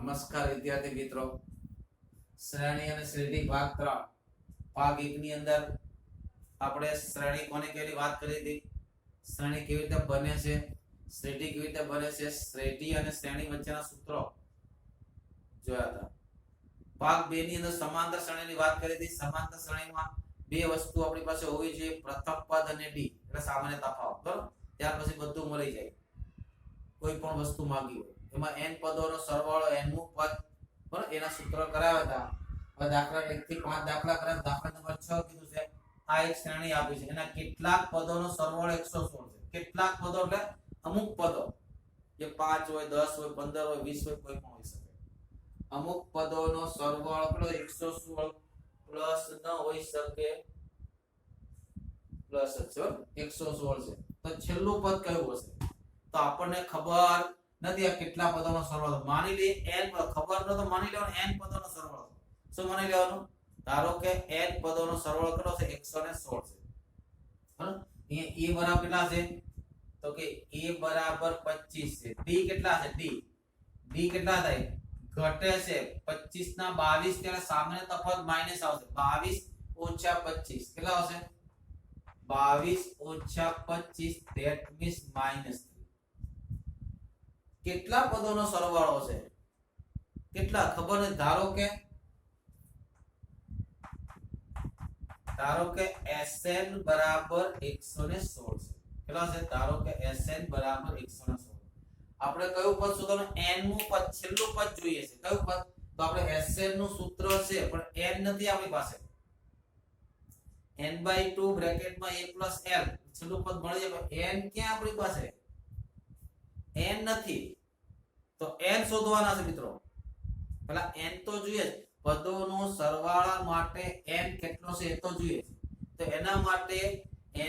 નમસ્કાર વિદ્યાર્થી મિત્રો, શ્રેણી અને શ્રેણી ભાગ 3 ભાગ 1 ની અંદર આપણે શ્રેણી કોને કેવી વાત કરી હતી, શ્રેણી કેવી રીતે બને છે, શ્રેણી કેવી રીતે બને છે, શ્રેણી અને શ્રેણી વચ્ચેના સૂત્રો જોયા હતા. ભાગ 2 ની અંદર સમાંતર શ્રેણીની વાત કરી હતી. સમાંતર શ્રેણીમાં બે વસ્તુ આપણી પાસે હોવી જોઈએ, પ્રથમ પદ અને ડી એટલે સામાન્ય તફાવત. બરાબર, ત્યાર પછી બધું મળી જાય. કોઈ પણ વસ્તુ માંગી હોય એમાં n પદોનો સરવાળો n નું પદ બરાબર એના સૂત્ર કરાવ્યા હતા. હવે દાખલા 1 થી 5 દાખલા કર્યા. દાખલા નંબર 6 કીધું છે આ એક શ્રેણી આપી છે, એના કેટલાક પદોનો સરવાળો 116 છે. કેટલાક પદો એટલે અમુક પદો, જે 5 હોય, 10 હોય, 15 હોય, 20 હોય, કોઈ પણ હોઈ શકે. અમુક પદોનો સરવાળો કેટલો 116 પ્લસ ન હોઈ શકે, પ્લસ જ 116 છે. તો છેલ્લું પદ કયું હશે? તો આપણને ખબર નથી આ કેટલા પદોનો સરવાળો. માની લે n પદ, ખબર ન તો માની લેવાનું n પદોનો સરવાળો. શું માની લેવાનું? ધારો કે n પદોનો સરવાળો કેટલો છે? 116 છે. બરાબર, અહીંયા a બરાબર કેટલા છે? તો કે a બરાબર 25 છે. d કેટલા છે? d કેટલા થાય? ઘટે છે 25 ના 22, ત્યારે સામાન્ય તફાવત માઈનસ આવશે. 22 ઓછા 25 કેટલા આવશે? 22 ઓછા 25 that means minus. કેટલા પદોનો સરવાળો છે? કેટલા ખબર નથી. ધારો કે Sn બરાબર 116 છે. કેટલા છે? ધારો કે Sn બરાબર 116. આપણે કયું પદ શોધવાનું? n નું પદ, છેલ્લું પદ જોઈએ છે. કયું પદ? તો આપણે Sn નું સૂત્ર છે પણ n નથી આપણી પાસે. n/2 બ્રેકેટમાં a + l છેલ્લું પદ મળી જાય, n ક્યાં આપણી પાસે? n નથી. તો n શોધવાના છે મિત્રો. પહેલા n તો જોઈએ. પદોનો સરવાળા માટે n કેટલો છે એ તો જોઈએ. તો એના માટે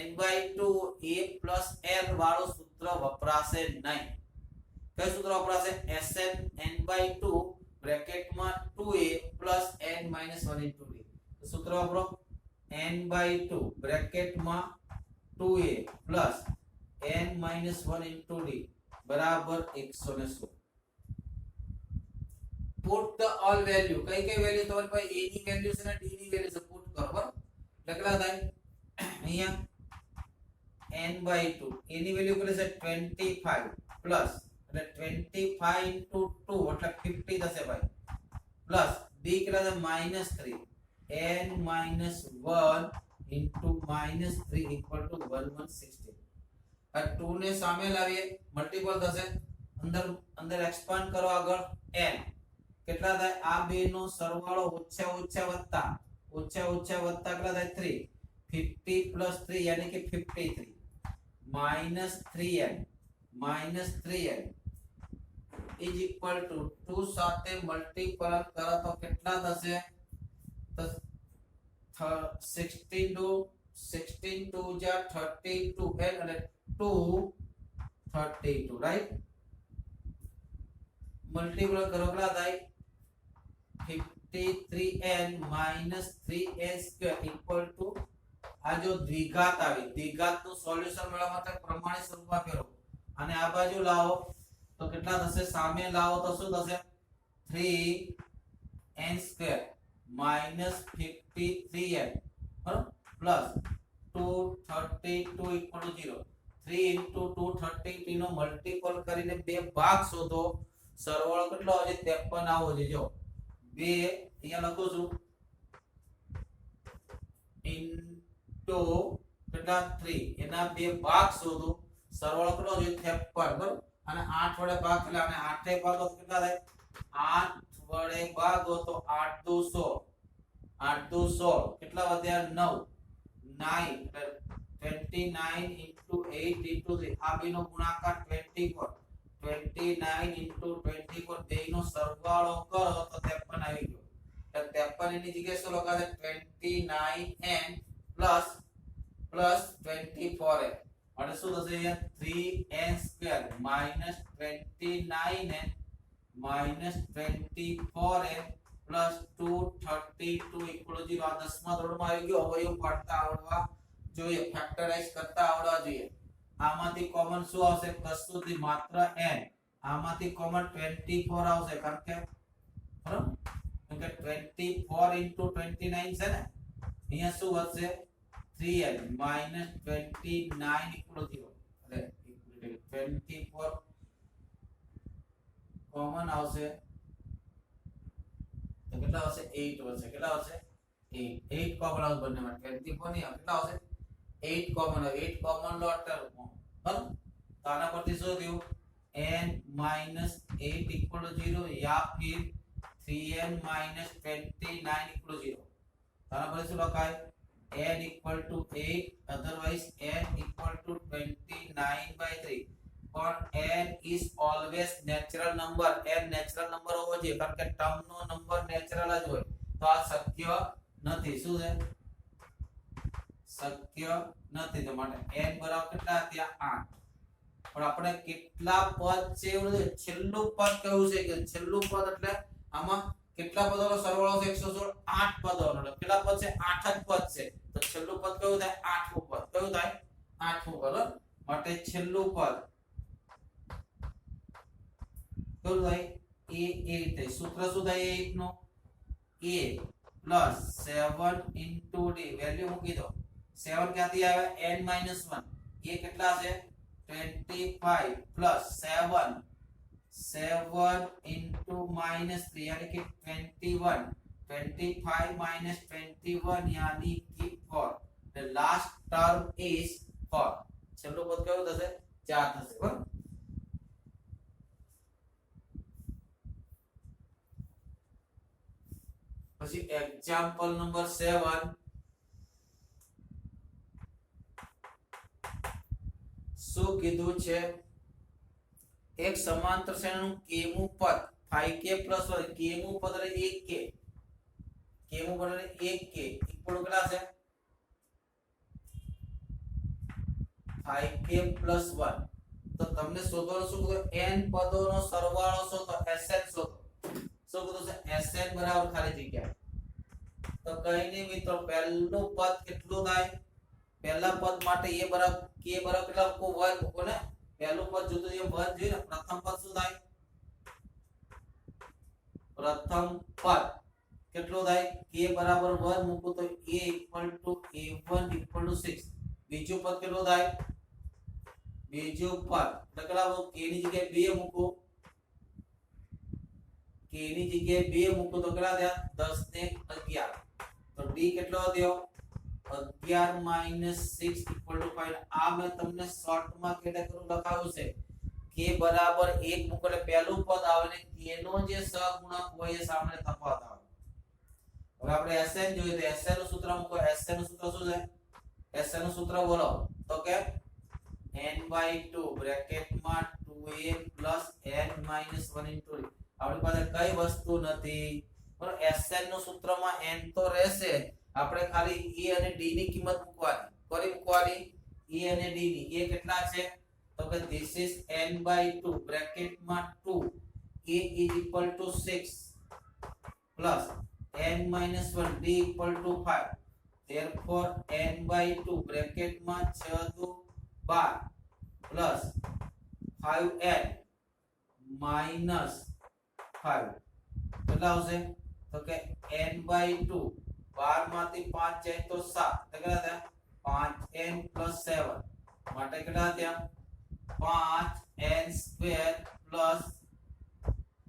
n/2 a + l વાળું સૂત્ર વપરાશે નહીં. કયું સૂત્ર વપરાશે? Sn n/2 બ્રેકેટમાં 2a + n - 1 * d. તો સૂત્ર વાપરો. n/2 બ્રેકેટમાં 2a + n - 1 * d બરાબર 116. Put the all value. કઈ કઈ વેલ્યુ તમારી પાસે? a ની વેલ્યુ છે ને d ની વેલ્યુ છે. પુટ કરો. બરાબર, કેટલા થાય? અહીંયા n/2 a ની વેલ્યુ કેટલી છે? 25 પ્લસ એટલે 25 * 2 એટલે 50 થશે ભાઈ. પ્લસ d કેટલા છે? -3 n - 1 * -3 = 116. આ 2 ને સામે લાવીએ, મલ્ટીપલ થશે. અંદર એક્સપાન્ડ કરો આગળ. n કેટલા થાય? આ બે નો સરવાળો ઓછા વત્તા કેટલા થાય? 3. 50 + 3 यानी कि 53 -3n = 2 સાથે મલ્ટીપલ કરો તો કેટલા થશે? તો 16 2 જા 32 n અને 2 32, રાઈટ? મલ્ટીપલ કરો કેટલા થાય? 53n - 3n² = આ જો દ્વિઘાત આવી, દ્વિઘાતનું સોલ્યુશન મેળવવા માટે પ્રમાણિત સ્વરૂપમાં ફેરવો અને આ બાજુ લાવો તો કેટલા થશે? સામે લાવો તો શું થશે? 3n² - 53n બરાબર +232 = 0. 3 * 232 નો મલ્ટીપલ કરીને બે ભાગ શોધો. સરવાળો કેટલો આવે છે? 53 આવો છે. જો 2 અહીંયા લખું છું ઇન્ટુ કેટલા? 3 એના બે ભાગ શોધો. સરવાળો કેટલો છે? 53 બરાબર. અને 8 વડે ભાગ એટલે આને 8 એ ભાગો તો કેટલા થાય? 8 વડે ભાગો તો 8 દુ 16. 8 દુ 16 કેટલા વધ્યા? 9 29 * 8 * 3. આ બેનો ગુણાકાર 24. 29 * 24 બેનો સરવાળો કરો તો 53 આવી ગયો. એટલે 53 ની જગ્યાએ શું લખાશે? 29n + 24n. અને શું થશે અહીંયા? 3n² - 29n - 24n + 232 = 0. આ 10મા ધોરણમાં આવી ગયો. અવયવ પાડતા આવડવા જોઈએ, ફેક્ટરાઇઝ કરતા આવડવા જોઈએ. આમાંથી કોમન શું આવશે? કશું જ માત્ર n. આમાંથી કોમન 24 આવશે, કારણ કે કે 24 * 29 છે ને, અહીંયા શું વધશે 3n - 29 = 0. એટલે 24 કોમન આવશે તો કેટલા આવશે 8 વધશે. કેટલા આવશે 8 કોમન આવશે બંનેમાં. 24 નહીં આવે, કેટલા આવશે 8 કોમન આવે. 8 કોમન લો એટલે બરાબર. તો આના પરથી શું થયું n - 8 = 0 या फिर 3n - 29 = 0. આના પરથી શું લખાય n = 8 otherwise n = 29/3. પણ n is always natural number. n natural number હોવો જોઈએ કારણ કે ટર્મ નો નંબર નેચરલ જ હોય. તો આ શક્ય નથી. શું છે શક્ય નથી. તો માટે n બરાબર કેટલા ત્યાં 8. પણ આપણે કેટલા પદ છે એવું નથી. છેલ્લું પદ કયું છે કે છેલ્લું પદ એટલે આમાં કેટલા પદોનો સરવાળો છે 116. 8 પદોનો. એટલે કેટલા પદ છે 8 જ પદ છે. તો છેલ્લું પદ કયું થાય 8મું પદ. કયું થાય 8મું પદ. માટે છેલ્લું પદ કયું થાય a8 થાય. સૂત્ર શું થાય 8 નું a + 7 * d. વેલ્યુ મૂકી દો. 7 ક્યાંથી આવે n - 1. a કેટલા છે 25 + 7 * -3 यानी कि 21. 25 - 21 यानी कि 4. The last term is 4. છેલ્લું પદ કયું થશે 4 થશે. બરાબર. પછી એક્ઝામ્પલ નંબર 7. શું કીધું છે એક સમાંતર શ્રેણીનું kમું પદ 5k + 1. kમું પદ એટલે 1k. kમું પદ એટલે 1k ઇક્વલ કેટલા છે 5k + 1. તો તમને શોધવાનું શું કીધું n પદોનો સરવાળો શોધો. Sn શોધો. શું કીધું છે Sn બરાબર ખાલી જગ્યા. તો કઈ નહીં મિત્રો, પહેલું પદ કેટલું થાય પહેલા પદ માટે a બરાબર k બરાબર કેટલા મૂકો 1 મૂકો ને. પહેલું પદ જોતું જે 1 જોઈએ ને. પ્રથમ પદ શું થાય પ્રથમ પદ કેટલું થાય k બરાબર 1 મૂકો તો a = a1 = 6. બીજું પદ કેટલું થાય બીજું પદ કેટલા મૂકો k ની જગ્યાએ 2 મૂકો. k ની જગ્યાએ 2 મૂકો તો કેટલા થયા 10 ને 11. તો d કેટલો થયો 11 - 6 = 5. આ મેં તમને શોર્ટમાં કેટેગરી લખાવ્યું છે. k બરાબર 1 મૂકો એટલે પહેલું પદ આવે ને k નો જે સહગુણક હોય એ સામે તફાવત આવે. હવે આપણે Sn જોઈએ તો Sn નું સૂત્ર મૂકો. Sn નું સૂત્ર શું છે Sn નું સૂત્ર બોલો તો કે n/2 બ્રેકેટમાં 2a + n - 1 * d. આપણી પાસે કઈ વસ્તુ નથી પણ Sn નું સૂત્રમાં n તો રહેશે. આપણે ખાલી a અને d ની કિંમત મૂકવાની. કરી મૂકવાની a અને d ની. a કેટલા છે તો કે this is n/2 બ્રેકેટમાં 2 a = 6 + n - 1 d = 5. therefore n/2 બ્રેકેટમાં 6 * 12 + 5n - 5 કેટલા આવશે તો કે n/2 12 માંથી 5 જાય તો 7. કેટલા થયા 5n + 7 માટે કેટલા થયા 5n² + 7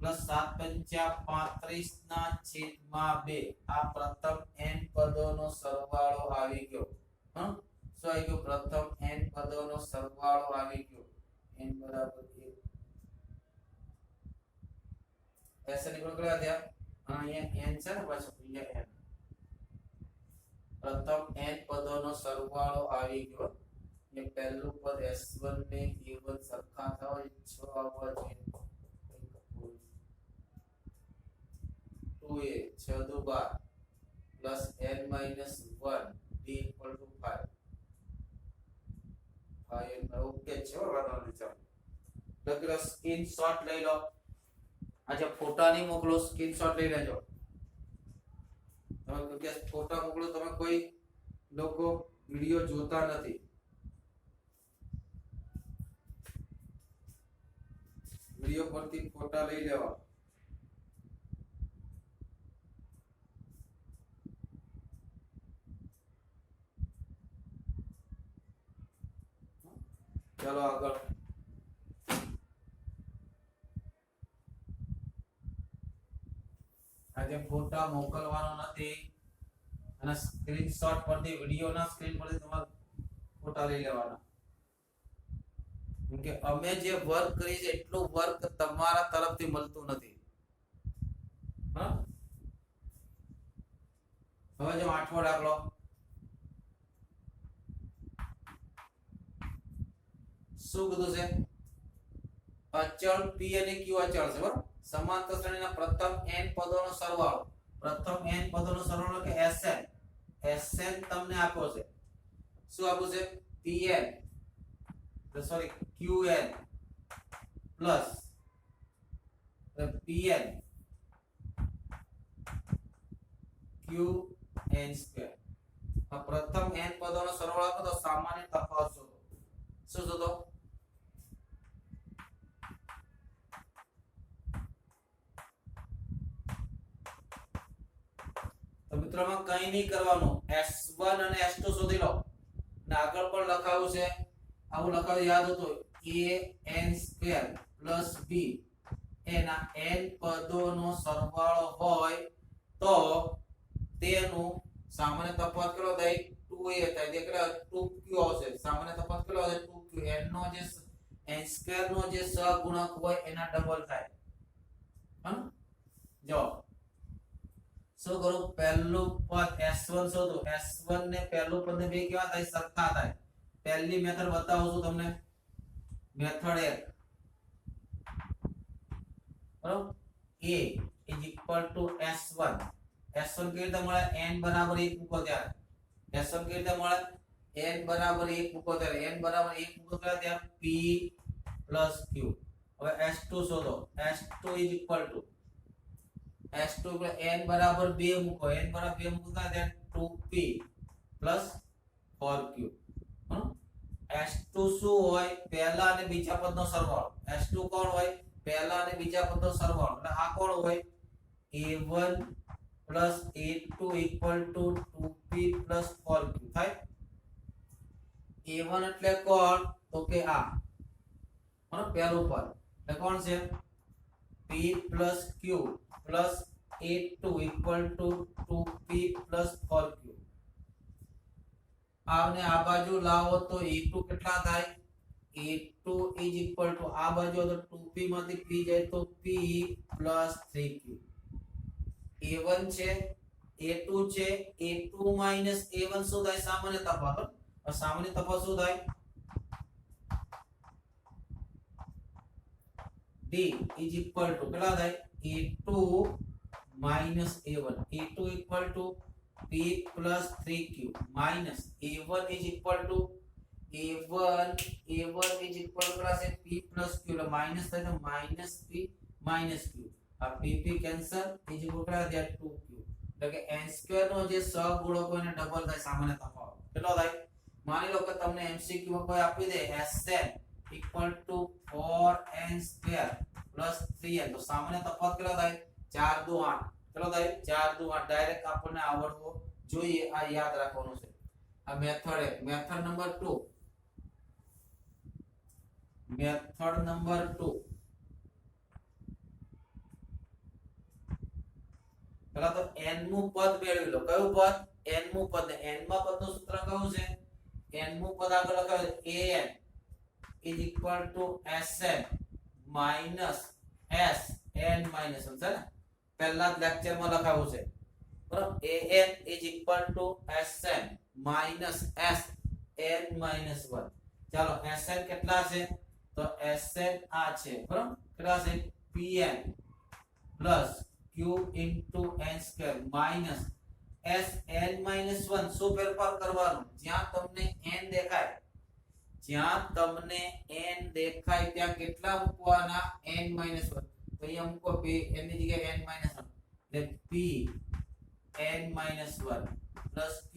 × 35/2. આ પ્રથમ n પદોનો સરવાળો આવી ગયો. શું આવી ગયો પ્રથમ n પદોનો સરવાળો આવી ગયો. n બરાબર 1. Sn ઇક્વલ કેટલા થયા અહીંયા n છે ને પાછો અહીંયા n. પ્રથમ n પદોનો સરવાળો આવી ગયો. એ પહેલું પદ s1 ને a1 સરખા થાય 6 આવવા જોઈએ. 2a 6 * 12 + n - 1 d = 5. 5 ઓકે છે વાંધો નથી. ચાલો લખી લો. સ્ક્રીનશોટ લઈ લો. આજે ફોટા નહીં મોકલો, સ્ક્રીનશોટ લઈ લેજો. તમે કે ફોટા મોકલો તમે કોઈ લોકો વિડિયો જોતા નથી. વિડિયો પરથી ફોટા લઈ લેવા. ચલો આગળ આજે ફોટા મોકલવાનો નથી અને સ્ક્રીનશોટ પરથી વિડિયોના સ્ક્રીન પરથી તમારે ફોટા લઈ લેવાના કેમ કે અમે જે વર્ક કરી છે એટલું વર્ક તમારા તરફથી મળતું નથી હા હવે જો આઠમો દાખલો શું કીધું છે અચળ p અને q અચળ છે બરાબર સમાંતર શ્રેણીના પ્રથમ n પદોનો સરવાળો કે sn તમને આપ્યો છે શું આપ્યું છે pn sorry qn plus pn qn square આ પ્રથમ n પદોનો સરવાળો આપો તો સામાન્ય તફાવત શોધો શું શોધો તો મિત્રોમાં કંઈ નહીં કરવાનું s1 અને s2 શોધી લો અને આગળ પણ લખાયું છે આવું લખાયું યાદ હતું an² + b એના n પદોનો સરવાળો હોય તો તેનું સામાન્ય તફાવત કેટલો થાય 2a થાય એટલે 2q આવશે સામાન્ય તફાવત કેટલો આવશે 2q n નો જે n² નો જે સહગુણક હોય એના ડબલ થાય હા જો શું કરું પહેલું પદ s1 શોધો s1 ને પહેલું પદ ને બે કેવા થાય સરખા થાય પહેલી મેથડ બતાવું છું તમને મેથડ 1 બરાબર a = s1 s1 કેવી રીતે મળે n = 1 મૂકો ત્યારે s1 કેવી રીતે મળે n = 1 મૂકો ત્યારે n = 1 મૂકો ત્યારે p + q હવે s2 શોધો s2 = n બરાબર 2 મૂકો n બરાબર 2 મૂકો ત્યારે 2p + 4q s2 શું હોય પહેલા અને બીજા પદનો સરવાળો s2 કોણ હોય પહેલા અને બીજા પદનો સરવાળો એટલે આ કોણ હોય a1 + a2 = 2p + 4q થાય a1 એટલે કોણ તો કે આ બરાબર પહેલું પદ એટલે કોણ છે p + q plus a2 = 2p + 4q આવને આ બાજુ લાવો તો a2 કેટલા થાય a2 = આ બાજુ તો 2p માંથી p જાય તો p + 3q a1 છે a2 છે a2 - a1 શું થાય સામાન્ય તફાવત और સામાન્ય તફાવત શું થાય d = કેટલા થાય a2 - a1 a2 = p + 3q minus a1 = a1 કેટલા છે p + q એટલે માઈનસ થાય તો -p - q આ pp કેન્સલ કેટલા થાય 2q એટલે કે n² નો જે સહગુણકો એને ડબલ થાય સામાન્ય તફાવત કેટલો થાય માની લો કે તમને MCQ માં કોઈ આપી દે sn = 4n² + 3n તો સામાન્ય તફાવત કેટલો થાય 4 2 8 કેટલો થાય 4 2 8 ડાયરેક્ટ આપણને આવડવો જોઈએ આ યાદ રાખવાનું છે આ મેથડ 1 મેથડ નંબર 2 પેલા તો n મું પદ મેળવી લો કયું પદ n મું પદ ને n માં પદનું સૂત્ર કયું છે n મું પદ આગળ લખાયું an = sn minus sn minus સમજ્યા ને પહેલા લેક્ચર માં લખાયું છે બરાબર an = sn minus sn minus 1 ચાલો sn કેટલા છે તો sn આ છે બરાબર કેટલા છે pn plus q into n² minus sn minus 1 શું ફેરફાર કરવાનું જ્યાં તમને n દેખાય ત્યાં કેટલા મૂકવાના n - 1 તો અહીંયા મૂકો p n ની જગ્યાએ n - 1 એટલે p n - 1 plus q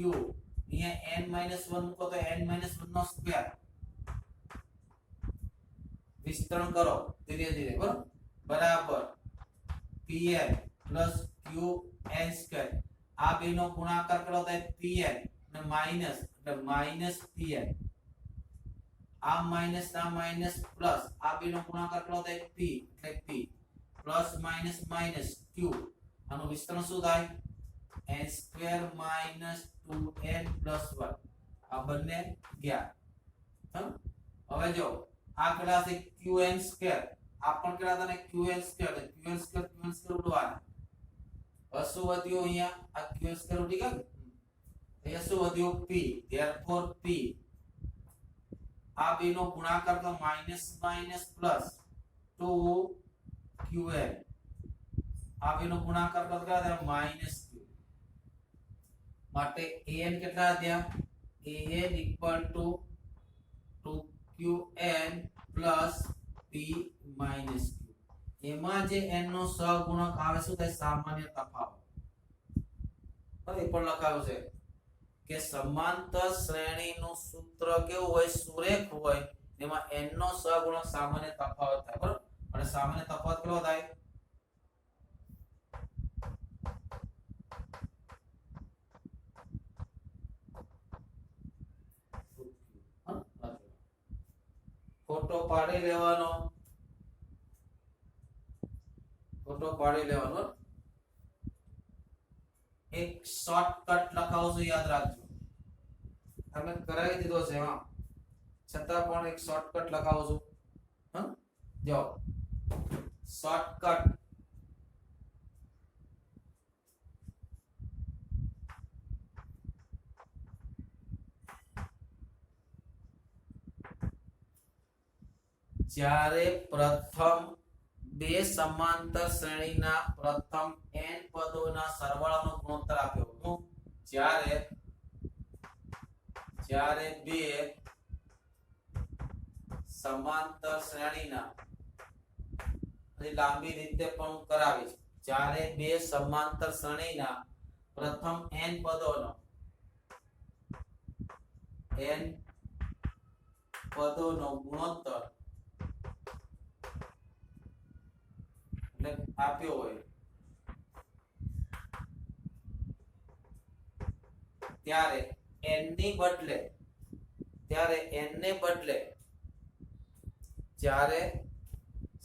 અહીંયા n - 1 મૂકો તો n - 1 નો સ્ક્વેર વિસ્તરણ કરો ધીરે ધીરે બરાબર pn plus qn² આ બેનો ગુણાકાર કરો તો pn અને માઈનસ એટલે -pn આ માઈનસ ના માઈનસ પ્લસ આ બે નો ગુણાકાર કેટલો થાય p એટલે p plus minus minus q આનું વિસ્તરણ શું થાય n square minus 2n plus 1 આ બંને ગયા હવે જો આ કેટલા છે qn સ્ક્વેર આ પણ કેટલા હતા ને qn સ્ક્વેર ઉડવાના શું વધ્યું અહીંયા આ qn સ્ક્વેર ઉડી ગયું અહીંયા શું વધ્યું p therefore p આ બે નો ગુણાકાર તો માઈનસ માઈનસ પ્લસ 2qn આ બે નો ગુણાકાર તો કેટલા થાય માઈનસ q માટે an કેટલા થયા an equal to 2qn plus p minus q એમાં જે n નો સહગુણક આવે શું થાય સામાન્ય તફાવત હવે પણ લખાયું છે કે સમાંતર શ્રેણીનું સૂત્ર કેવું હોય સુરેખ હોય એમાં n નો સહગુણક સામાન્ય તફાવત થાય બરાબર અને સામાન્ય તફાવત કેટલો થાય ફોટો પાડી લેવાનો એક શોર્ટકટ લખાવો છો યાદ રાખજો તમે કરાવી દીધો છે હા છતાં પણ એક શોર્ટકટ લખાવો છો જો શોર્ટકટ જ્યારે પ્રથમ બે સમાંતર શ્રેણીના પ્રથમ n પદોના સરવાળાનો ગુણોત્તર આપ્યો હતો જ્યારે બે સમાંતર શ્રેણીના લાંબી રીતે પણ કરાવી છે જ્યારે બે સમાંતર શ્રેણીના પ્રથમ n પદોનો ગુણોત્તર આપ્યો હોય ત્યારે n ને બદલે જ્યારે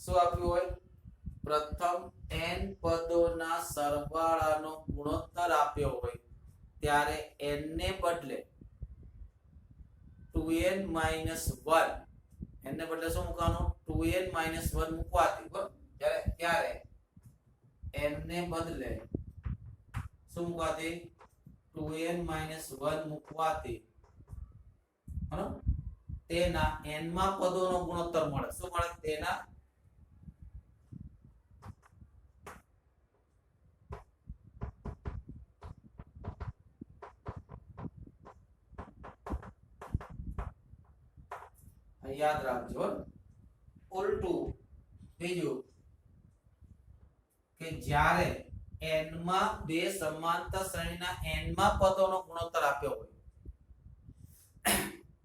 શું આપ્યું હોય પ્રથમ n પદોના સરવાળાનો ગુણોત્તર આપ્યો હોય ત્યારે n ને બદલે 2n 1 n ને બદલે શું મૂકવાનું 2n 1 મૂકવાથી બરાબર ત્યારે n ને બદલે શું મૂકવાથી 2n 1 મૂકવાથી બરાબર તેના n માં પદોનો ગુણોત્તર મળે શું મળે તેના યાદ રાખજો ઉલટું બીજું કે જ્યારે n માં બે સમાંતર શ્રેણીના n માં પદોનો ગુણોત્તર આપ્યો હોય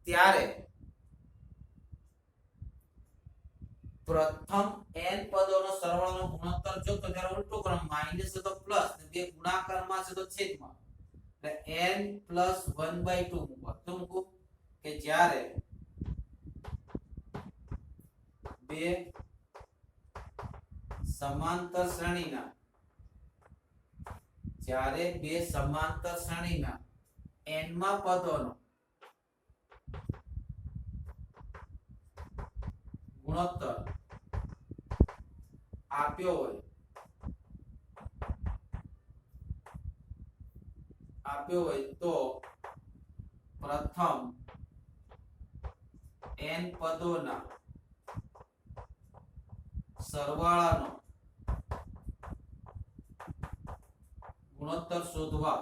ત્યારે પ્રથમ n પદોનો સરવાળાનો ગુણોત્તર જો તો ત્યારે ઉલટું કરો માઈનસ તો પ્લસ ને બે ગુણાકારમાં છે તો છેદમાં એટલે n + 1/2 મૂકો તો મૂકો કે જ્યારે બે સમાંતર શ્રેણીના n માં પદોનો ગુણોત્તર આપ્યો હોય તો પ્રથમ n પદોના સરવાળાનો ગુણોત્તર શોધવા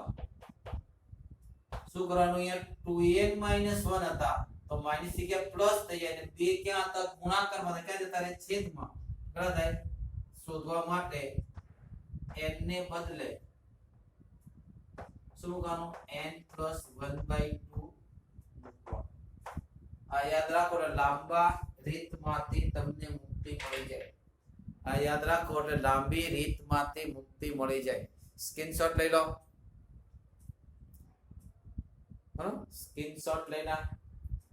શું કરવાનું અહીંયા 2n 1 હતા તો માઈનસ થી કે પ્લસ થઈ જાય અને બે ક્યાં હતા ગુણાકારમાં ક્યાં જતા રહે છેદમાં કેટલા થાય શોધવા માટે n ને બદલે શું કરવાનું n + 1/2 આ યાદ રાખો લાંબા રીતમાંથી તમને મુક્તિ મળી જાય આ યાદ રાખો એટલે લાંબી રીતમાંથી મુક્તિ મળી જાય સ્ક્રીનશોટ લઈ લો સ્ક્રીનશોટ લઈને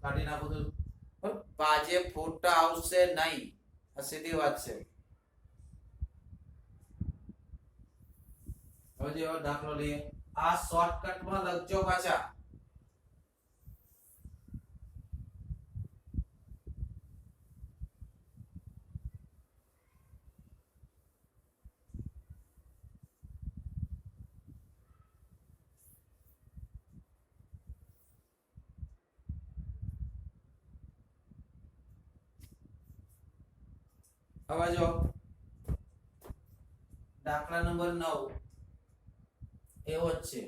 કાઢી નાખો તો આજે ફોટા આવશે નહીં, આ સીધી વાત છે. હવે જો દાખલો લઈએ, આ શોર્ટકટમાં લખજો પાછા. હવે જો દાખલા નંબર 9 એવો જ છે,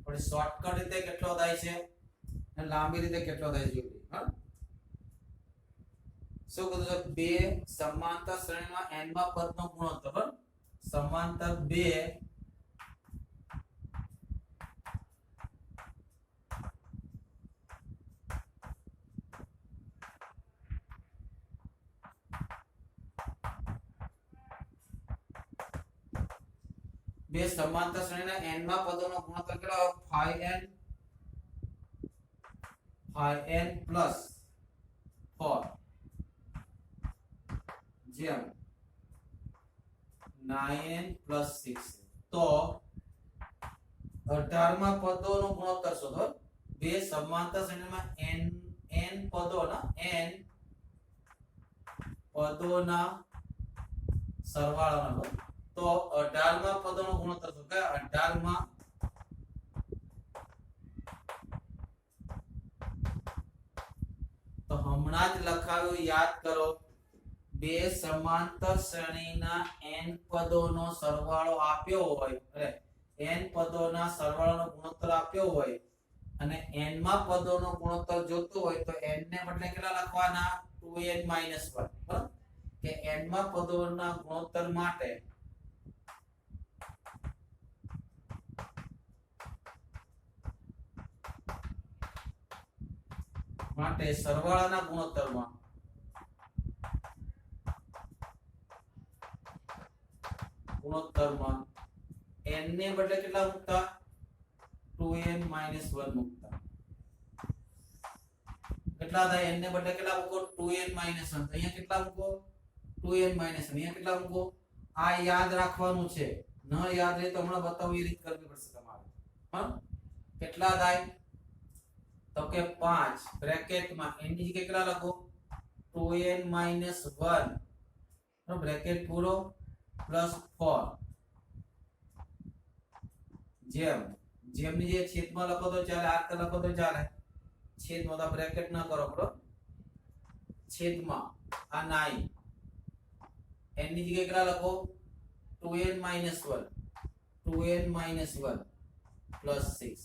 પણ શોર્ટકટ રીતે કેટલો થાય છે અને લાંબી રીતે કેટલો થાય છે. હા, શું કીધું છે? બે સમાંતર શ્રેણીમાં n માં પદનો ગુણોત્તર. સમાંતર બે બે સમાંતર શ્રેણીના n માં પદોનો ગુણોત્તર કેટલો? 5n પ્લસ 4 જેમ 9n પ્લસ 6. તો 18 માં પદોનો ગુણોત્તર શોધો. બે સમાંતર શ્રેણીમાં n પદોના સરવાળાનો. તો 18 માં પદોનો ગુણોત્તર શોધો. 18 માં તો હમણાં જ લખાવ્યું, યાદ કરો. બે સમાંતર શ્રેણીના n પદોનો સરવાળો આપ્યો હોય, n પદોના સરવાળાનો ગુણોત્તર આપ્યો હોય અને n માં પદોનો ગુણોત્તર જોતો હોય તો n ને બદલે કેટલા લખવાના? 2n 1. બરાબર? કે n માં પદોના ગુણોત્તર માટે સરવાળાના ગુણોત્તરમાં n ને બદલે કેટલા મૂકતા? 2n 1 મૂકતા. કેટલા થાય? n ને બદલે કેટલા મૂકો? 2n 1. અહીંયા કેટલા મૂકો? 2n 1. અહીંયા કેટલા મૂકો? આ યાદ રાખવાનું છે. ન યાદ રહે તો હમણાં બતાવું, એ રીત કરવી પડશે તમારે. હા, કેટલા થાય? તો કે 5 બ્રેકેટમાં n ની જગ્યાએ કેટલા લખો? 2n 1 બ્રેકેટ પૂરો પ્લસ 4 જેમ ની જે છેદમાં લખો તો ચાલે, આ રીતે લખો તો ચાલે. છેદમાં તો બ્રેકેટ ના કરો, બરોબર? છેદમાં આ 9 n ની જગ્યાએ કેટલા લખો? 2n 1 plus 6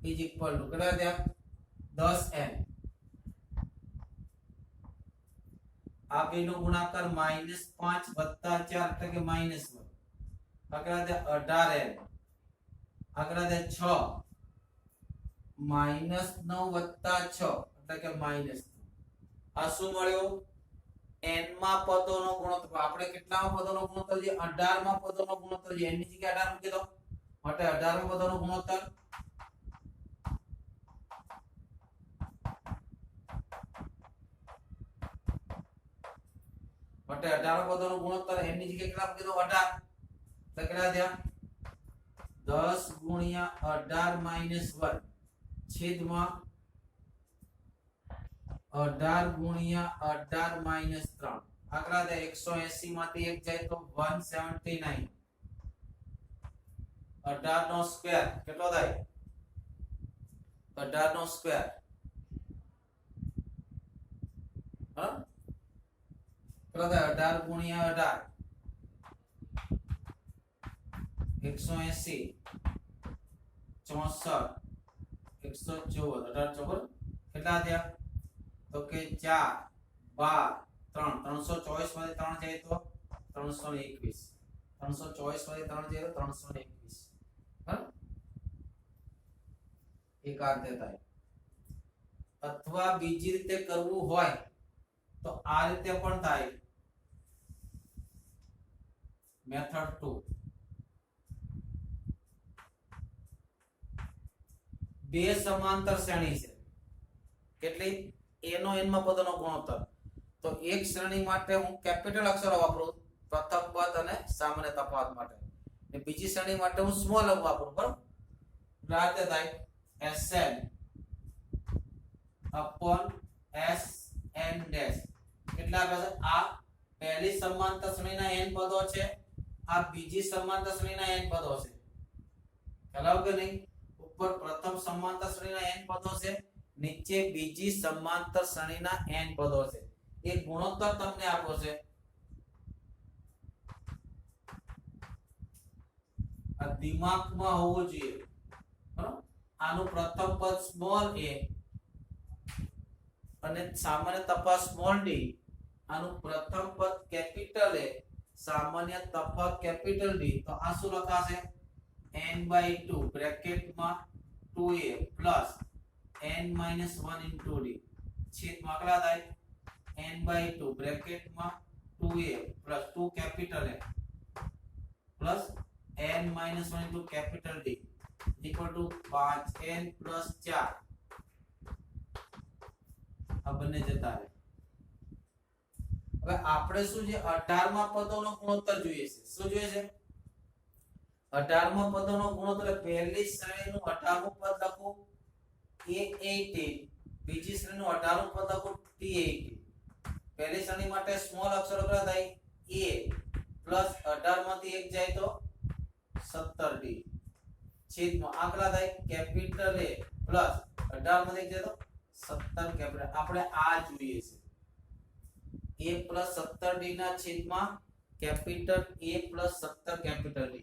is equal to કેટલા થયા? 10n. આ બેનો ગુણાકાર -5 + 4 એટલે કે -1. આગળ દે 18n. આગળ દે 6 -9 + 6 એટલે કે -9. આ શું મળ્યું? n માં પદોનો ગુણોત્તર. આપણે કેટલામાં પદોનો ગુણોત્તર છે? 18 માં પદોનો ગુણોત્તર છે. n ની જગ્યાએ 18 મૂકી દો. માટે 18 માં પદોનો ગુણોત્તર માટે 18 પદોનો ગુણોત્તર n ની જગ્યાએ કેટલા મૂકી દો? 18. તો કેટલા થયા? 10 × 18 - 1 છેદમાં 18 × 18 - 3. આગળ દે 180 માંથી 1 જાય તો 179. 18 નો સ્ક્વેર કેટલો થાય? 18 નો સ્ક્વેર હા કેટલો થાય? 18 × 18 180 64 114 18 ચોપર કેટલા થયા? તો કે 4 12 3 324 માંથી 3 જાય તો 321. 324 માંથી 3 જાય તો 321. હા, એક આ રીતે થાય. અથવા બીજી રીતે કરવું હોય તો આ રીતે પણ થાય. મેથડ 2. બે સમાંતર શ્રેણી છે. કેટલી a નો n માં પદોનો ગુણોત્તર. તો એક શ્રેણી માટે હું કેપિટલ અક્ષરો વાપરું પ્રથમ પદ અને સામાન્ય તફાવત માટે, અને બીજી શ્રેણી માટે હું સ્મોલ વાપરું. બરાબર, રાતે થાય sn upon sn ડેશ. કેટલા આવે છે? આ પહેલી સમાંતર શ્રેણીના n પદો છે, આ બીજી સમાંતર શ્રેણીના n પદો છે. ખ્યાલ કે નહીં? ઉપર પ્રથમ સમાંતર શ્રેણીના n પદો છે, નીચે બીજી સમાંતર શ્રેણીના n પદો છે. એ ગુણોત્તર તમને આપો છે. આ દિમાગમાં હોવું જોઈએ. બરાબર, આનું પ્રથમ પદ સ્મોલ a અને સામાન્ય તફાવત સ્મોલ d. આનું પ્રથમ પદ કેપિટલ a, સામાન્ય તફાવત કેપિટલ d. તો આ શું લખાશે? n/2 બ્રેકેટમાં 2a plus n-1 into d છેદમાં કેટલા થાય? n/2 બ્રેકેટમાં 2a plus 2 capital a plus n-1 into capital d equal to 5n plus 4. આ બંને જતા રહે. હવે આપણે શું છે? 18 માં પદોનો ગુણોત્તર જોઈએ છે. શું જોઈએ છે? 18 માં પદોનો ગુણોત્તર. પહેલી શ્રેણીનું 18મું પદ લખું a18, બીજી શ્રેણીનું 18મું પદ લખું t18. પહેલી શ્રેણી માટે સ્મોલ અક્ષરો કેટલા થાય? a પ્લસ 18 માંથી 1 જાય તો 17d છેદમાં આ કેટલા થાય? કેપિટલ a પ્લસ 18 માંથી 1 જાય તો 17 કેપિટલ. આપણે આ જોઈએ છે a પ્લસ 17d ના છેદમાં capital a plus 17 capital d.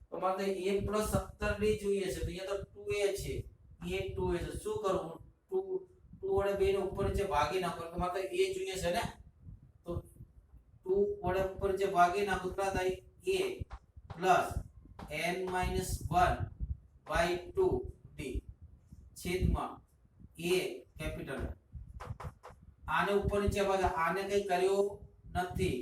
તો મારે a પ્લસ 17d જોઈએ છે, તો અહીંયા તો 2a છે, a 2a છે. શું કરવું? 2 વડે 2 ને ઉપર નીચે ભાગી નાખો. તો મારે a જોઈએ છે ને, તો 2 વડે ઉપર નીચે ભાગી નાખો કેટલા થાય? a પ્લસ n-1/2d છેદમાં a કેપિટલ. આને ઉપર નીચે ભાગે, આને કઈ કર્યો નથી.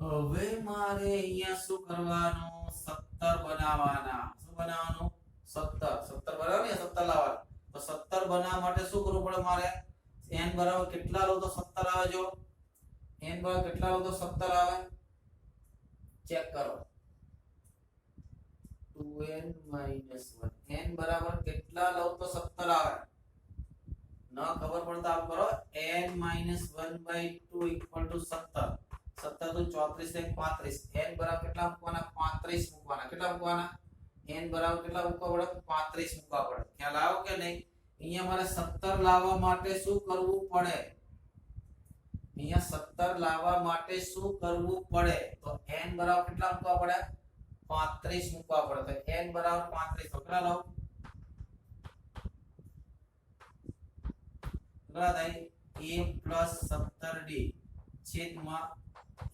હવે મારે અહીંયા શું કરવાનું? 17 બનાવવાના. શું બનાવવાનું? 17 બરાબર ને? 17 લાવવાના. તો 17 બનાવવા માટે શું કરવું પડે મારે? n બરાબર કેટલા લો તો 17 આવે? જો n બરાબર કેટલા લો તો 17 આવે? ચેક કરો. 2n - 1. n બરાબર કેટલા લો તો 17 આવે? ન ખબર પડતા આપ કરો. n-1/2 = 17. 17 તો 34 ને 35. n બરાબર કેટલા મૂકવાના? 35 મૂકવાના. કેટલા મૂકવાના? n બરાબર કેટલા મૂકવા પડે? 35 મૂકવા પડે. ખ્યાલ આવ્યો કે નહીં? અહીંયા મારે 17 લાવવા માટે શું કરવું પડે? અહીંયા 17 લાવવા માટે શું કરવું પડે? તો n બરાબર કેટલા મૂકવા પડે? 35 મૂકવા પડે. તો n બરાબર 35 તો કેટલા લાવ? કેટલા થાય? a plus 17d છેદમાં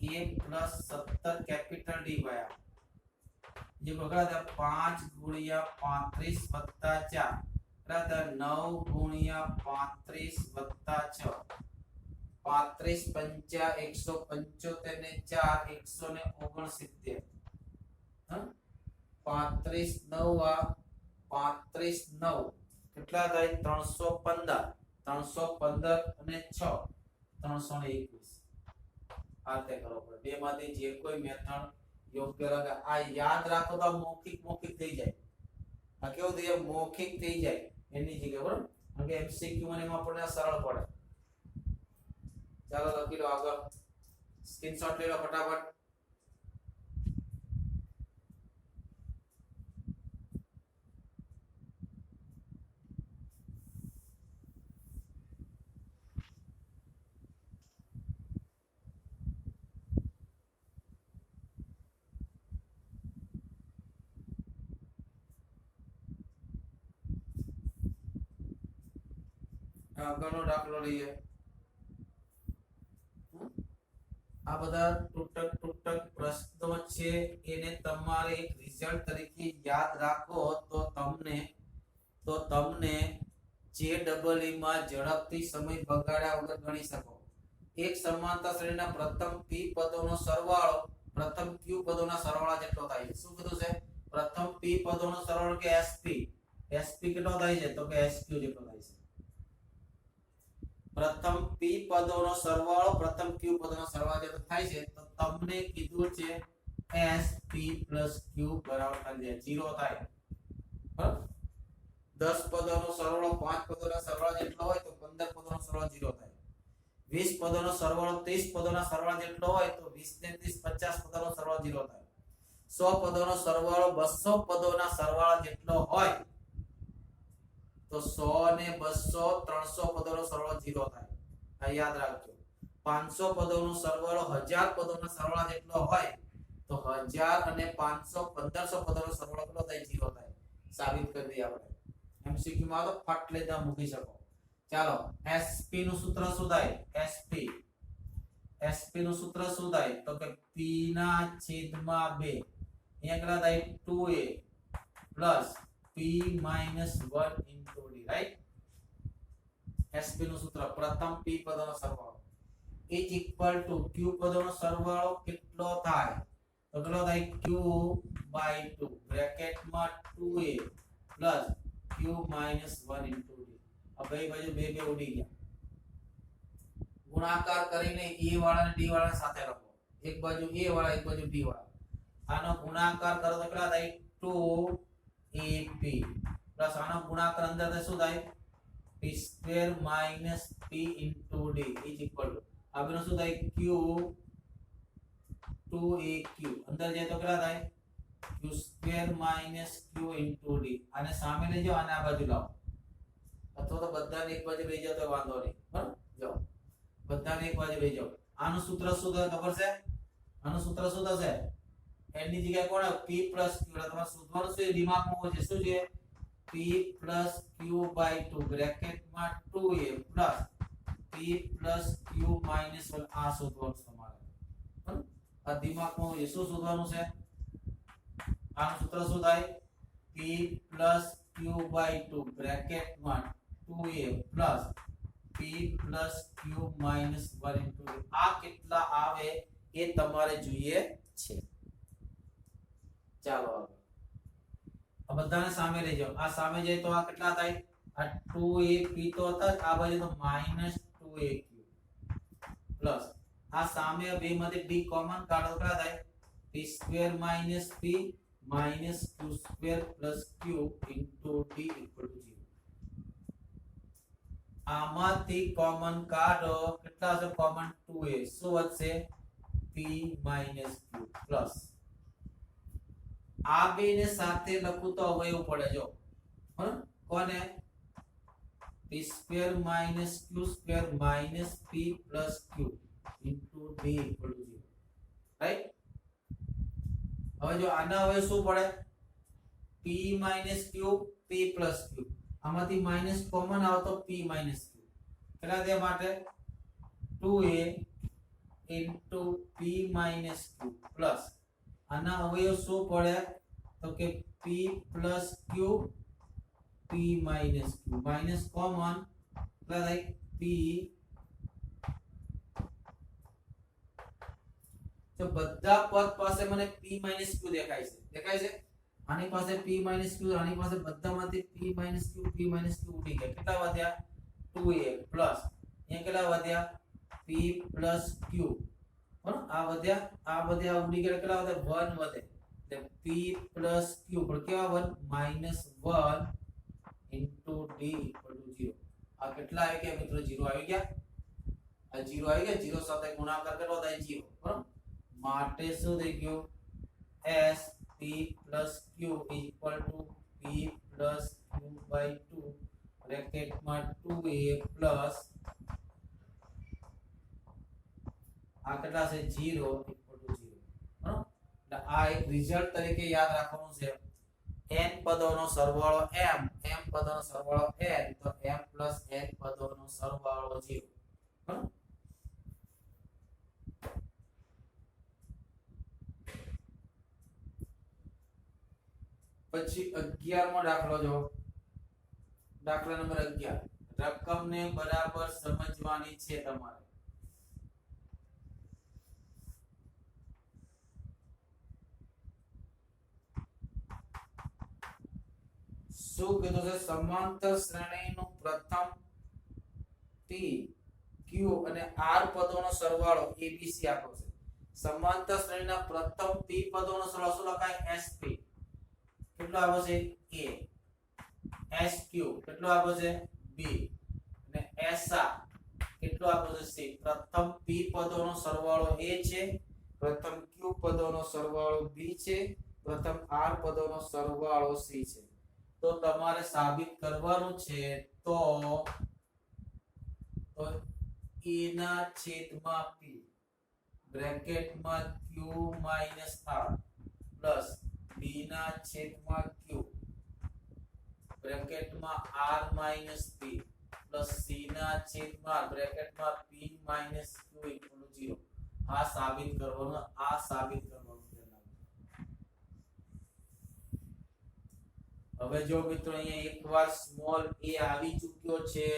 a plus 17 કેપિટલ d વાયા. જે કેટલા થાય? 5 ગુણ્યા 35 વત્તા 4 કેટલા થાય? 9 ગુણ્યા 35 વત્તા 6. 35 પંચા 175 ને 4 169. 35 9 કેટલા થાય? 315. 315 અને 6 321. આ રીતે કરો પડે. બે માંથી જે કોઈ મેથડ યોગ્ય લાગે. આ યાદ રાખો તો મૌખિક થઈ જાય. આ કેવું થઈ જાય? મૌખિક થઈ જાય એની જગ્યાએ. બરાબર, કારણ કે MCQ માં એમાં આપણને સરળ પડે. ચાલો લખી લો આગળ. સ્ક્રીનશોટ લઈ લો ફટાફટ. આગળનો દાખલો લઈએ. આ બધા તૂટક પ્રશ્નો છે, એને તમારે એક રિઝલ્ટ તરીકે યાદ રાખો તો તમને JEE માં ઝડપથી સમય બગાડ્યા વગર ગણી શકો. એક સમાંતર શ્રેણીના પ્રથમ p પદોનો સરવાળો પ્રથમ q પદોના સરવાળા જેટલો થાય છે. શું કીધું છે? પ્રથમ p પદોનો સરવાળો કે sp કેટલો થાય છે? તો કે sq જેટલો થાય છે. પ્રથમ p પદોનો સરવાળો પ્રથમ q પદોનો સરવાળો જેટલો થાય છે. તો તમને કીધું છે sp q બરાબર ખાલી 0 થાય. બરાબર? 10 પદોનો સરવાળો 5 પદોના સરવાળા જેટલો હોય તો 15 પદોનો સરવાળો 0 થાય. 20 પદોનો સરવાળો 30 પદોના સરવાળા જેટલો હોય તો 20 ને 30 50 પદોનો સરવાળો 0 થાય. 100 પદોનો સરવાળો 200 પદોના સરવાળા જેટલો હોય તો 100 ને 200 300 પદોનો સરવાળો 0 થાય. આ યાદ રાખજો. 500 પદોનો સરવાળો 1000 પદોના સરવાળા જેટલો હોય તો 1000 અને 500 1500 પદોનો સરવાળો કેટલો થાય? 0 થાય. સાબિત કરી દઈએ આપણે. MCQ માં તો ફટ લેતા મૂકી શકો. ચાલો, SP નું સૂત્ર શું થાય? SP નું સૂત્ર શું થાય? તો કે p ના છેદમાં 2 અહીંયા કેટલા થાય? 2a plus p minus 1 into d, right? SP નું સૂત્ર પ્રથમ p પદોનો સરવાળો is equal to q પદોનો સરવાળો કેટલો થાય? તો કેટલો થાય? q by 2 બ્રેકેટમાં 2a plus q minus 1 into d. अब બે બાજુ બે ઉડી ગયા. ગુણાકાર કરીને a વાળા અને d વાળા સાથે લખો. એક બાજુ a વાળા એક બાજુ d વાળા. આનો ગુણાકાર કરો તો કેટલા થાય? 2ap પ્લસ આનો ગુણાકાર અંદર શું થાય? p square minus p into d is equal to આ બેનો શું થાય? q 2aq અંદર જાય તો કેટલા થાય? q square minus q into d. આને સામે લઈ જાઓ અને આ બાજુ લાવો, અથવા તો બધાને એક બાજુ લઈ જાઓ તો વાંધો નહીં. બરાબર? જાઓ, બધાને એક બાજુ લઈ જાઓ. આનું સૂત્ર શું થશે ખબર છે? આનું સૂત્ર શું થશે? n ની જગ્યાએ કોણ? p q. તમારે શોધવાનું છે, દિમાગમાં હોય છે. શું છે? p q by 2 બ્રેકેટમાં 2a plus p q minus 1 આ શોધવાનું તમારે. બરાબર? આ દિમાગમાં હોય. શું શોધવાનું છે? આનું સૂત્ર શું થાય? p q by 2 બ્રેકેટમાં 2a plus p q minus 1 into આ કેટલા આવે એ તમારે જોઈએ છે. ચાલો આગળ. આ બધાને સામે લઈ જાઓ. આ સામે જાય તો આ કેટલા થાય? આ 2ap તો હતા જ, આ બાજુ તો -2aq પ્લસ આ સામે બે માંથી d કોમન કાઢો કેટલા થાય? p square minus p minus q square plus q into d equal to 0. આમાંથી કોમન કાઢો કેટલા છે? Common 2a. શું વધશે? p minus q પ્લસ આ બે ને સાથે લખું તો અવયવ પડે. જો કોને? p square minus q square minus p plus q into d equal to 0, right? હવે જો આના હવે શું પડે? p minus q p plus q. આમાંથી માઈનસ કોમન આવે તો p minus q. કેટલા દે માટે? 2a into p minus q plus આના અવયવ શું પડે? તો કે p plus q p minus q minus common કેટલા થાય? p. તો બધા પદ પાસે મને p minus q દેખાય છે. દેખાય છે? આની પાસે p minus q, આની પાસે બધામાંથી p minus q ઉડી ગયા. કેટલા વધ્યા? 2a પ્લસ અહીંયા કેટલા વધ્યા? p plus q. બરાબર? આ વધ્યા, આ વધ્યા ઉડી ગયા. કેટલા વધે? 1 વધે. એટલે p plus q પર કેવા 1 -1 into d equal to 0. આ કેટલા આવી ગયા મિત્રો? 0 આવી ગયા. આ 0 આવી ગયા. 0 સાથે ગુણાકાર કેટલો થાય? 0. બરાબર? માટે શું થઈ ગયું? s p plus q equal to p plus q by 2 બ્રેકેટમાં 2a plus આ કેટલા છે? 0 equal to 0. બરાબર? આ એક રિઝલ્ટ તરીકે યાદ રાખવાનું છે. n પદોનો સરવાળો m પદોનો સરવાળો n તો m plus n પદોનો સરવાળો 0. બરાબર? પછી 11મો દાખલો જો. દાખલા નંબર 11. રકમને બરાબર સમજવાની છે તમારે. શું કીધું છે? સમાંતર શ્રેણીનું પ્રથમ p q અને r પદોનો સરવાળો abc આપ્યો છે. સમાંતર શ્રેણીના પ્રથમ p પદોનો સરવાળો શું લખાય? sp. કેટલો આવ્યો છે? a. sq કેટલો આવ્યો છે? b. અને sa કેટલો આવ્યો છે? c. પ્રથમ p પદોનો સરવાળો a છે, પ્રથમ q પદોનો સરવાળો b છે, પ્રથમ r પદોનો સરવાળો c છે. તો તમારે સાબિત કરવાનું છે તો a ના છેદમાં p બ્રેકેટમાં q r plus b ના છેદમાં q બ્રેકેટમાં r p plus c ના છેદમાં બ્રેકેટમાં p q 0. આ સાબિત કરવાનું હવે જો મિત્રો અહીંયા એકવાર સ્મોલ a આવી ચૂક્યો છે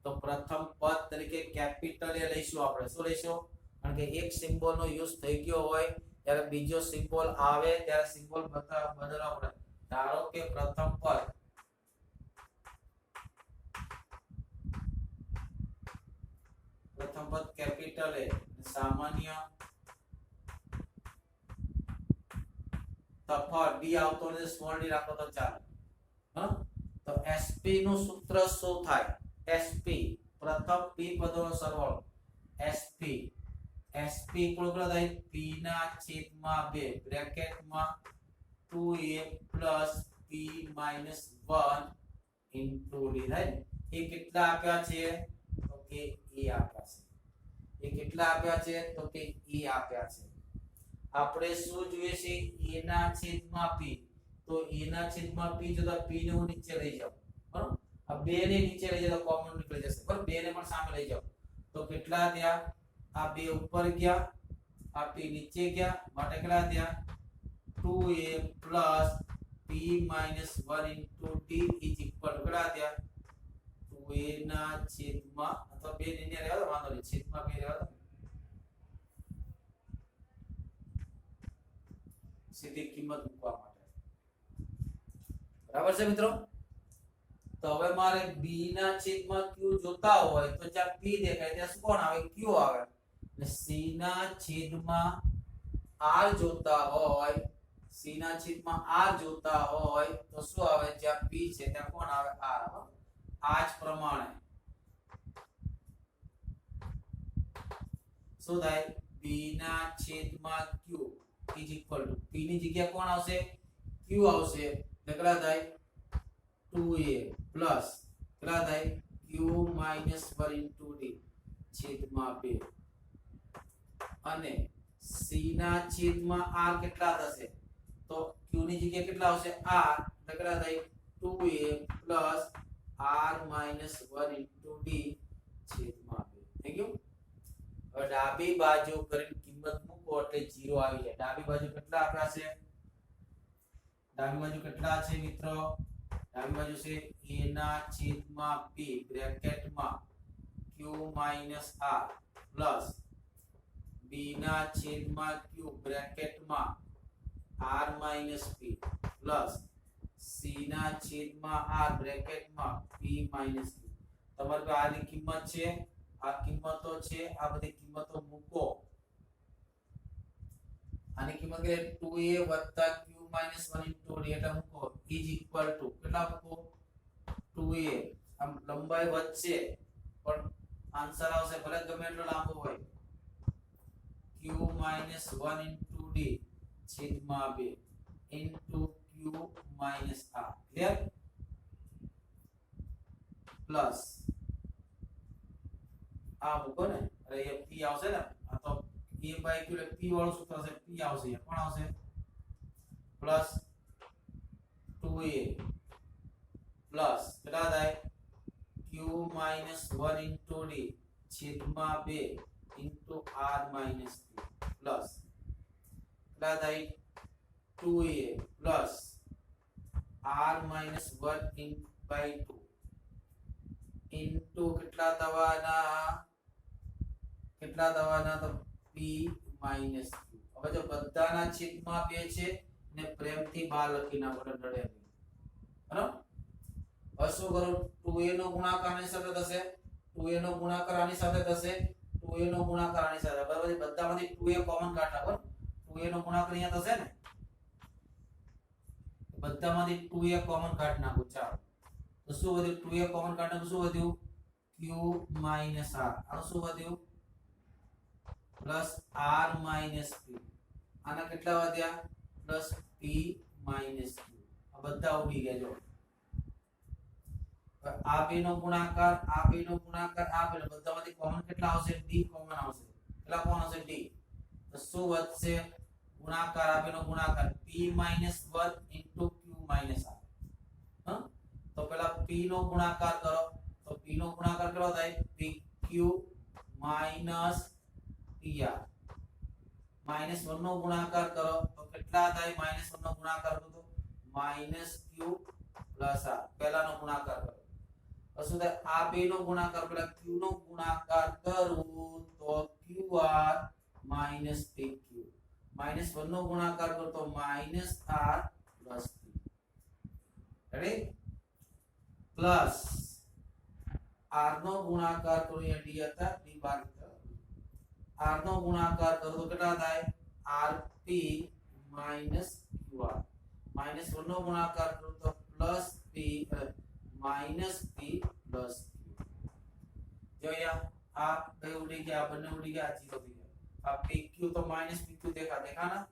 તો પ્રથમ પદ તરીકે કેપિટલ a લઈશું. આપણે શું લઈશું? કારણ કે એક સિમ્બોલ નો યુઝ થઈ ગયો હોય ત્યારે બીજો સિમ્બોલ આવે ત્યારે સિમ્બોલ બદલવા પડે. ધારો કે પ્રથમ પદ કેપિટલ a સામાન્ય તફાવત d આવતો ને સ્મોલ d રાખો તો ચાલે. તો sp નું સૂત્ર શું થાય? sp પ્રથમ p પદોનો સરવાળો sp કેટલો થાય? p ના છેદમાં 2 બ્રેકેટમાં 2a p -1 ઇન્ટુ d થાય. એ કેટલા આપ્યા છે? તો કે a આપ્યા છે. એ કેટલા આપ્યા છે? તો કે a આપ્યા છે. આપણે શું જોઈએ છે? a ના છેદમાં p. તો a ના છેદમાં p જો તો p ને હું નીચે લઈ જાઉં, બરાબર? આ 2 ને નીચે લઈ જાવ તો કોમન નીકળી જશે, બરાબર? 2 ને પણ સામે લઈ જાવ તો કેટલા થયા? આ 2 ઉપર ગયા, આ p નીચે ગયા, માટે કેટલા થયા? 2a p -1 into d is equal કેટલા થયા? 2a ના છેદમાં અથવા 2 ને રહેવા દો, વાંધો નહીં, છેદમાં 2 રહેવા દો. સીધી કિંમત મૂકવા માટે, બરાબર છે મિત્રો? તો હવે મારે b ના છેદમાં q જોતા હોય તો જ્યાં p દેખાય ત્યાં શું કોણ આવે? q આવે. અને c ના છેદમાં r જોતા હોય, c ના છેદમાં r જોતા હોય તો શું આવે? જ્યાં p છે ત્યાં કોણ આવે? r આવે. આ જ પ્રમાણે શું થાય? b ના છેદમાં q is equal to p ની જગ્યાએ કોણ આવશે? q આવશે. કેટલા થાય? 2a પ્લસ કેટલા થાય? q -1 ઇન્ટુ d છેદમાં 2 અને c ના છેદમાં r કેટલા થશે? તો q ની જગ્યાએ કેટલા આવશે? r. કેટલા થાય? 2a plus r -1 into d છેદમાં 2 થઈ ગયું. હવે ડાબી બાજુ કરીને કિંમત મૂકો એટલે 0 આવી જાય. ડાબી બાજુ કેટલા આપ્યા છે? ડાબી બાજુ કેટલા છે મિત્રો? ડાબી બાજુ છે a ના છેદમાં p બ્રેકેટમાં q r plus b ના છેદમાં q બ્રેકેટમાં r p plus c ના છેદમાં r બ્રેકેટમાં p q. તમારી પાસે આની કિંમત છે, આ કિંમતો છે, આ બધી કિંમતો મૂકો. આની કિંમત કે 2a q -1 ઇન્ટુ d એટલે મૂકો ઇઝ ઇક્વલ ટુ કેટલા મૂકો? 2a. આમ લંબાઈ વધશે પણ આન્સર આવશે ભલે ગમે એટલો લાંબો હોય. q -1 ઇન્ટુ d છેદમાં 2 into q r clear? Plus આ મૂકો ને, અરે એ p આવશે ને, આ તો a બાય q એટલે p વાળું સૂત્ર છે, p આવશે. એ કોણ આવશે? પ્લસ 2a પ્લસ કેટલા થાય? q -1 ઇન્ટુ d છેદમાં 2 ઇન્ટુ r p પ્લસ કેટલા થાય? 2a plus r -1 by 2 into કેટલા થવાના? તો p q. હવે જો બધાના છેદમાં 2 છે ને પ્રેમથી 12 લખી નાખો એટલે ડરે નહીં, બરાબર? હવે શું કરું 2a નો ગુણાકાર આની સાથે થશે 2a નો ગુણાકાર આની સાથે થશે 2a નો ગુણાકાર આની સાથે બરાબર બધામાંથી 2a કોમન કાઢ નાખો 2a નો ગુણાકાર અહીંયા થશે ને બધામાંથી 2a કોમન કાઢ નાખો ચાલો તો શું વધ્યું 2a કોમન કાઢ નાખો શું વધ્યું q - r આનું શું વધ્યું પ્લસ r - p આના કેટલા વધ્યા પ્લસ p - q આ બધા ઉડી ગયા જો આ બે નો ગુણાકાર આ બે નો ગુણાકાર આ બે બધામાંથી કોમન કેટલા આવશે d કોમન આવશે કેટલા કોમન આવશે d તો શું વધશે ગુણાકાર આ બે નો ગુણાકાર p - 1 * q - r હા તો પહેલા p નો ગુણાકાર કરો તો p નો ગુણાકાર કેટલો થાય pq - pr -1 નો ગુણાકાર કરો તો કેટલા થાય -1 નો ગુણાકાર કરો તો -q + r પહેલાનો ગુણાકાર કરો શું થાય આ બે નો ગુણાકાર પેલા q નો ગુણાકાર કરું તો qr - pq -1 નો ગુણાકાર કરો તો -r + p ready plus r નો ગુણાકાર કરો અહીંયા d હતા d બાર r નો ગુણાકાર કરો તો કેટલા થાય rp - qr -1 નો ગુણાકાર કરો તો પ્લસ p -p + q જો અહીંયા આ બે ઉડી ગયા આ બંને ઉડી ગયા આ જીરો થઈ ગયા આ pq તો -pq દેખા ના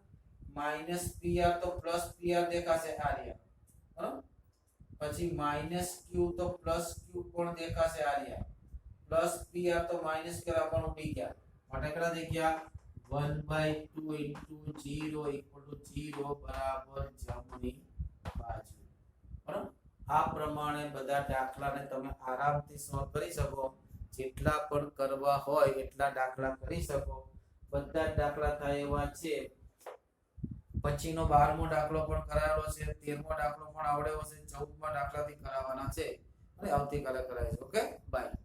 -pr તો +pr દેખાશે આ રહ્યા બરાબર પછી -q તો +q પણ દેખાશે આ રહ્યા +pr તો -qr પણ ઉડી ગયા માટે કેટલા થઈ ગયા 1/2 * 0 = 0 બરાબર જમણી બાજુ બરાબર આ પ્રમાણે બધા દાખલાને તમે આરામથી સોલ્વ કરી શકો જેટલા પણ કરવા હોય એટલા દાખલા કરી શકો બધા દાખલા થાય એવા છે પછીનો 12મો દાખલો પણ કરાવેલો છે 13મો દાખલો પણ આવડેલો છે 14મા દાખલાથી કરાવવાના છે અને આવતીકાલે કરાવીશું ઓકે બાય